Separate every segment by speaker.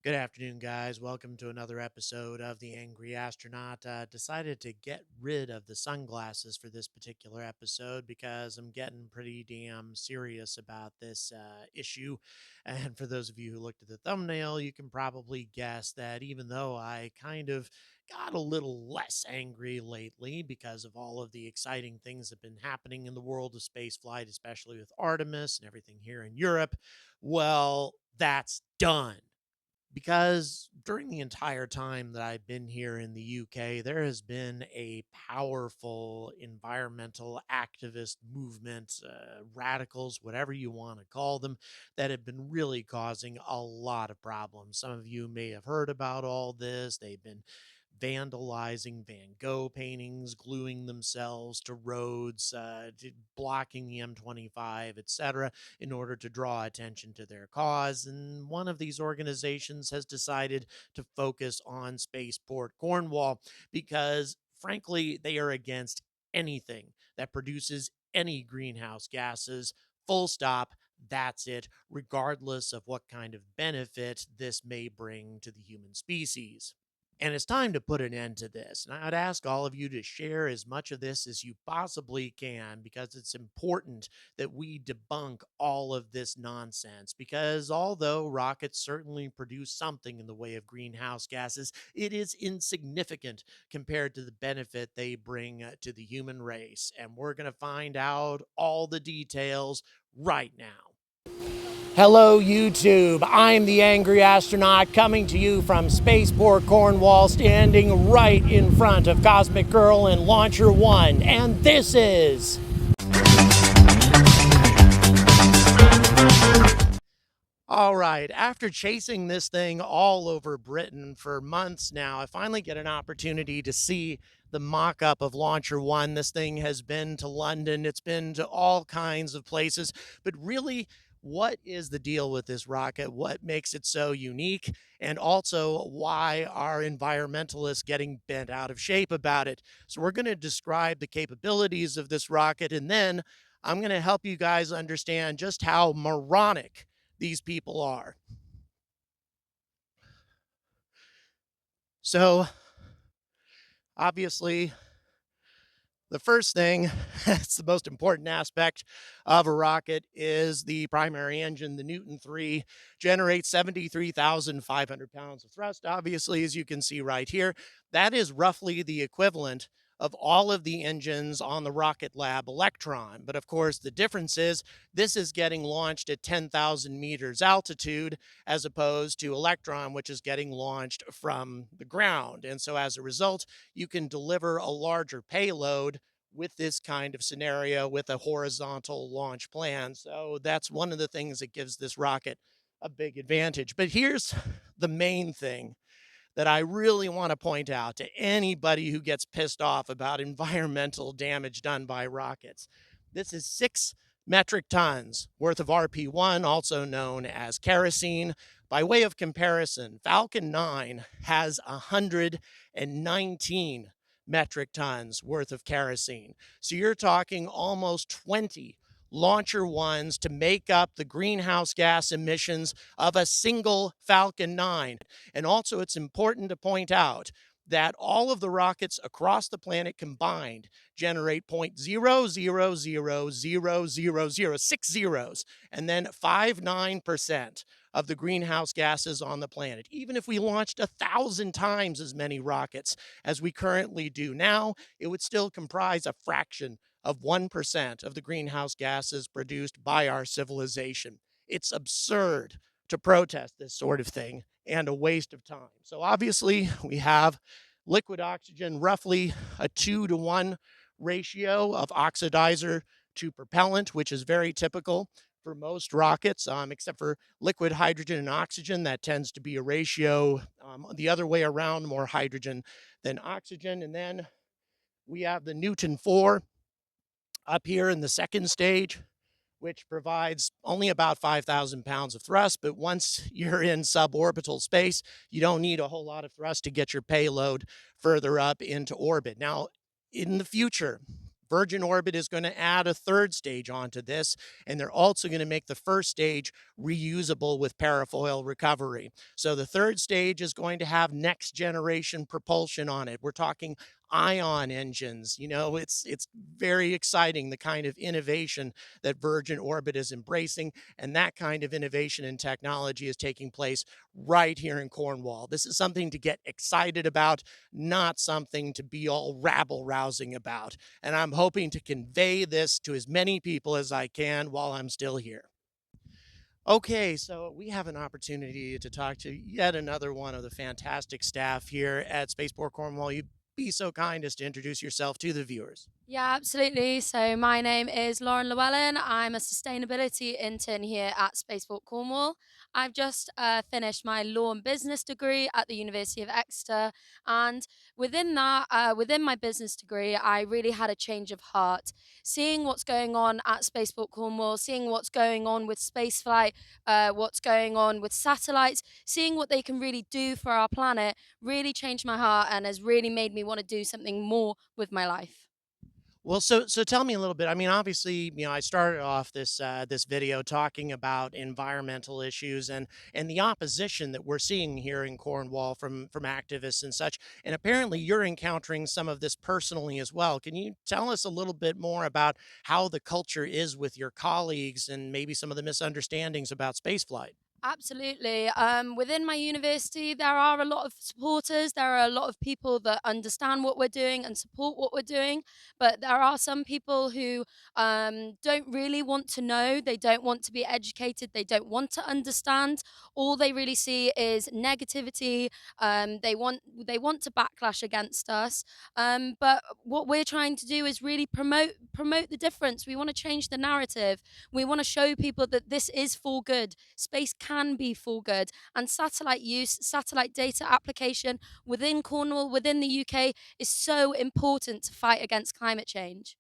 Speaker 1: Good afternoon, guys. Welcome to another episode of the Angry Astronaut. Decided to get rid of the sunglasses for this particular episode because I'm getting pretty damn serious about this issue. And for those of you who looked at the thumbnail, you can probably guess that even though I kind of got a little less angry lately because of all of the exciting things that have been happening in the world of spaceflight, especially with Artemis and everything here in Europe, well, that's done because during the entire time that I've been here in the UK, there has been a powerful environmental activist movement, radicals, whatever you want to call them, that have been really causing a lot of problems. Some of you may have heard about all this. They've been vandalizing Van Gogh paintings, gluing themselves to roads, blocking the M25, etc., in order to draw attention to their cause. And one of these organizations has decided to focus on Spaceport Cornwall because, frankly, they are against anything that produces any greenhouse gases. Full stop. That's it, regardless of what kind of benefit this may bring to the human species. And it's time to put an end to this. And I'd ask all of you to share as much of this as you possibly can because it's important that we debunk all of this nonsense. Because although rockets certainly produce something in the way of greenhouse gases, it is insignificant compared to the benefit they bring to the human race. And we're going to find out all the details right now. Hello, YouTube. I'm the Angry Astronaut coming to you from Spaceport Cornwall, standing right in front of Cosmic Girl and Launcher 1. And this is... All right, after chasing this thing all over Britain for months now, I finally get an opportunity to see the mock-up of Launcher 1. This thing has been to London, it's been to all kinds of places, but really, what is the deal with this rocket? What makes it so unique? And also, why are environmentalists getting bent out of shape about it? So we're going to describe the capabilities of this rocket, and then I'm going to help you guys understand just how moronic these people are. So, obviously, the first thing, that's the most important aspect of a rocket, is the primary engine. The Newton 3 generates 73,500 pounds of thrust. Obviously, as you can see right here, that is roughly the equivalent of all of the engines on the Rocket Lab Electron. But of course, the difference is this is getting launched at 10,000 meters altitude as opposed to Electron, which is getting launched from the ground. And so as a result, you can deliver a larger payload with this kind of scenario with a horizontal launch plan. So that's one of the things that gives this rocket a big advantage. But here's the main thing that I really want to point out to anybody who gets pissed off about environmental damage done by rockets. This is 6 metric tons worth of RP1, also known as kerosene. By way of comparison, Falcon 9 has 119 metric tons worth of kerosene. So you're talking almost 20 launcher ones to make up the greenhouse gas emissions of a single Falcon 9. And also, it's important to point out that all of the rockets across the planet combined generate 0.0000000, 6 zeros, and then 59% of the greenhouse gases on the planet. Even if we launched 1,000 times as many rockets as we currently do now, it would still comprise a fraction of 1% of the greenhouse gases produced by our civilization. It's absurd to protest this sort of thing and a waste of time. So obviously, we have liquid oxygen, roughly a 2-to-1 ratio of oxidizer to propellant, which is very typical for most rockets, except for liquid hydrogen and oxygen. That tends to be a ratio the other way around, more hydrogen than oxygen. And then we have the Newton 4 up here in the second stage, which provides only about 5,000 pounds of thrust. But once you're in suborbital space, you don't need a whole lot of thrust to get your payload further up into orbit. Now, in the future, Virgin Orbit is going to add a third stage onto this, and they're also going to make the first stage reusable with parafoil recovery. So the third stage is going to have next generation propulsion on it. We're talking ion engines. It's very exciting, the kind of innovation that Virgin Orbit is embracing, and that kind of innovation and technology is taking place right here in Cornwall. This is something to get excited about, not something to be all rabble rousing about. And I'm hoping to convey this to as many people as I can while I'm still here. Okay, so we have an opportunity to talk to yet another one of the fantastic staff here at Spaceport Cornwall. You'd be so kind as to introduce yourself to the viewers.
Speaker 2: Yeah, absolutely. So my name is Lauren Llewellyn. I'm a sustainability intern here at Spaceport Cornwall. I've just finished my law and business degree at the University of Exeter, and within my business degree, I really had a change of heart. Seeing what's going on at Spaceport Cornwall, seeing what's going on with spaceflight, what's going on with satellites, seeing what they can really do for our planet, really changed my heart and has really made me want to do something more with my life.
Speaker 1: Well, so tell me a little bit. I mean, obviously, I started off this video talking about environmental issues and the opposition that we're seeing here in Cornwall from activists and such. And apparently, you're encountering some of this personally as well. Can you tell us a little bit more about how the culture is with your colleagues and maybe some of the misunderstandings about spaceflight?
Speaker 2: Absolutely. Within my university, there are a lot of supporters. There are a lot of people that understand what we're doing and support what we're doing. But there are some people who don't really want to know. They don't want to be educated. They don't want to understand. All they really see is negativity. They want to backlash against us. But what we're trying to do is really promote the difference. We want to change the narrative. We want to show people that this is for good. Space can be for good. And satellite use, satellite data application within Cornwall, within the UK, is so important to fight against climate change.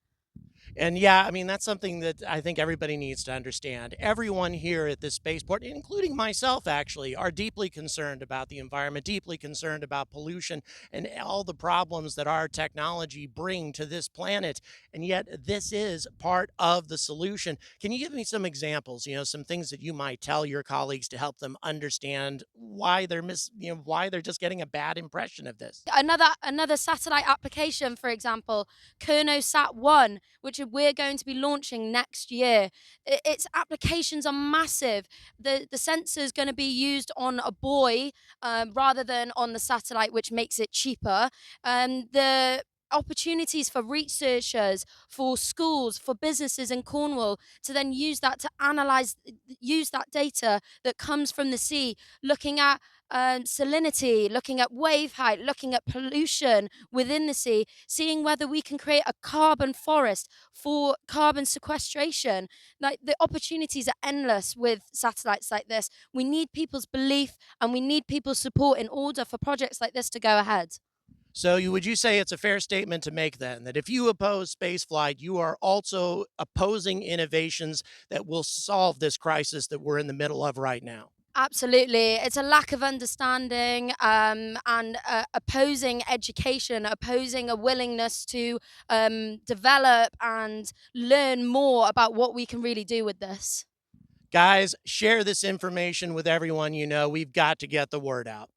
Speaker 1: And yeah, I mean, that's something that I think everybody needs to understand. Everyone here at this spaceport, including myself, actually, are deeply concerned about the environment, deeply concerned about pollution and all the problems that our technology bring to this planet. And yet, this is part of the solution. Can you give me some examples? Some things that you might tell your colleagues to help them understand why why they're just getting a bad impression of this.
Speaker 2: Another satellite application, for example, KernoSat-1, which we're going to be launching next year. Its applications are massive. The sensor is going to be used on a buoy rather than on the satellite, which makes it cheaper. The opportunities for researchers, for schools, for businesses in Cornwall to then use that to use that data that comes from the sea, looking at salinity, looking at wave height, looking at pollution within the sea, seeing whether we can create a carbon forest for carbon sequestration. Like the opportunities are endless with satellites like this. We need people's belief and we need people's support in order for projects like this to go ahead.
Speaker 1: So would you say it's a fair statement to make then that if you oppose spaceflight, you are also opposing innovations that will solve this crisis that we're in the middle of right now?
Speaker 2: Absolutely. It's a lack of understanding and opposing education, opposing a willingness to develop and learn more about what we can really do with this.
Speaker 1: Guys, share this information with everyone you know. We've got to get the word out.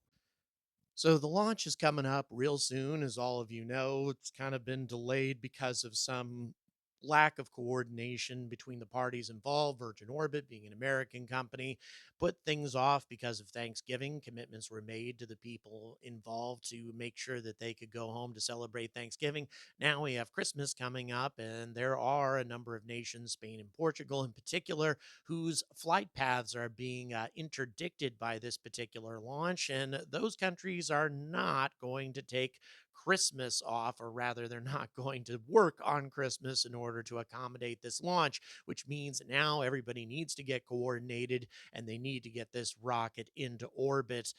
Speaker 1: So the launch is coming up real soon, as all of you know. It's kind of been delayed because of some lack of coordination between the parties involved. Virgin Orbit, being an American company, put things off because of Thanksgiving. Commitments were made to the people involved to make sure that they could go home to celebrate Thanksgiving. Now we have Christmas coming up, and there are a number of nations, Spain and Portugal in particular, whose flight paths are being interdicted by this particular launch. And those countries are not going to take Christmas off, or rather, they're not going to work on Christmas in order to accommodate this launch, which means now everybody needs to get coordinated and they need to get this rocket into orbit.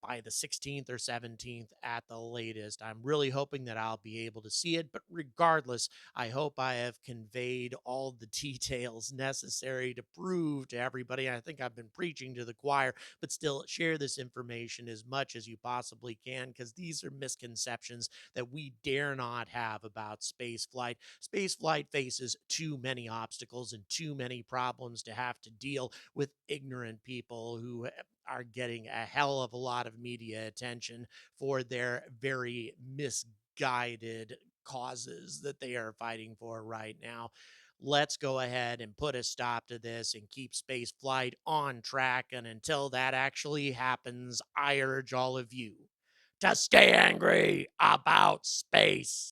Speaker 1: by the 16th or 17th at the latest. I'm really hoping that I'll be able to see it, but regardless, I hope I have conveyed all the details necessary to prove to everybody. I think I've been preaching to the choir, but still share this information as much as you possibly can, because these are misconceptions that we dare not have about space flight. Space flight faces too many obstacles and too many problems to have to deal with ignorant people who are getting a hell of a lot of media attention for their very misguided causes that they are fighting for right now. Let's go ahead and put a stop to this and keep space flight on track. And until that actually happens, I urge all of you to stay angry about space.